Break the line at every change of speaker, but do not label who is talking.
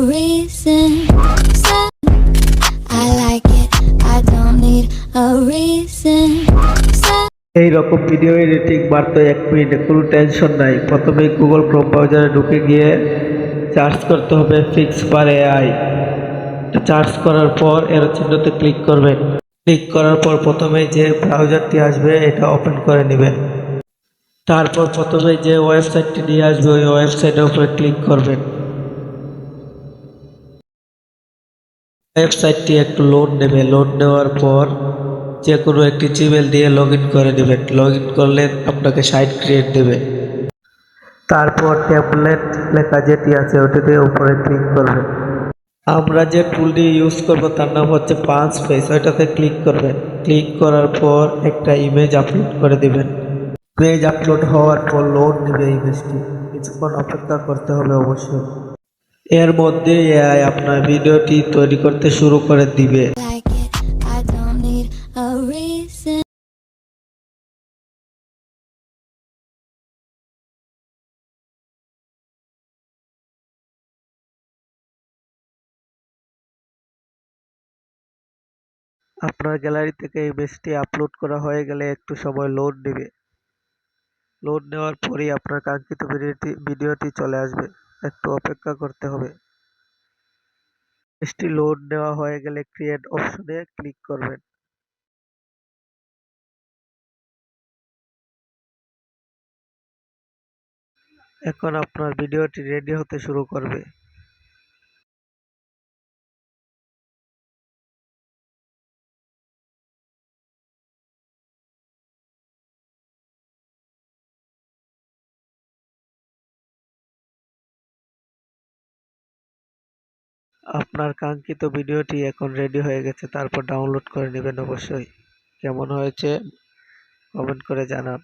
reason. So I like it. I don't need a reason. So
এই রকম video editing মাত্র 1 মিনিটে, কোনো টেনশন নাই। প্রথমে গুগল ক্রোম ব্রাউজারে ঢুকে গিয়ে সার্চ করতে হবে ফিক্সপার এআই। সার্চ করার পর এর চিহ্নতে ক্লিক করবেন। ক্লিক করার পর প্রথমে যে ব্রাউজারটি আসবে এটা ওপেন করে নেবেন। তারপর প্রথমে যে ওয়েবসাইটটি নিয়ে আসবে ওই ওয়েবসাইটের উপরে ক্লিক করবেন। ওয়েবসাইটটি একটু লোড নেবে। লোড নেওয়ার পর যে কোনো একটি জিমেল দিয়ে লগ ইন করে নেবেন। লগ ইন করলে আপনাকে সাইট ক্রিয়েট দেবে। তারপর ট্যাবলেট লেখা যেটি আছে ওটিতে উপরে ক্লিক করবেন। আমরা যে টুলটি ইউজ করব তার নাম হচ্ছে পাঞ্চ ফেস, ওইটাতে ক্লিক করবেন। ক্লিক করার পর একটা ইমেজ আপলোড করে দেবেন। ইমেজ আপলোড হওয়ার পর লোড নেবে ইমেজটি, কিছুক্ষণ অপেক্ষা করতে হবে অবশ্যই। এর মধ্যে এআই আপনার ভিডিওটি তৈরি করতে শুরু করে দিবে।
like it. I don't need a reason.
আপনার গ্যালারি থেকে ইমেজটি আপলোড করা হয়ে গেলে একটু সময় লোড নেবে। লোড নেওয়ার পরেই আপনার কাঙ্ক্ষিত ভিডিওটি চলে আসবে। একটু অপেক্ষা করতে হবে। ইমেজটি লোড নেওয়া হয়ে গেলে ক্রিয়েট অপশনে ক্লিক করবেন। এখন আপনার ভিডিওটি রেডি হতে শুরু করবে। আপনার কাঙ্ক্ষিত ভিডিওটি এখন রেডি হয়ে গেছে। তারপর ডাউনলোড করে নেবেন অবশ্যই। কেমন হয়েছে কমেন্ট করে জানান।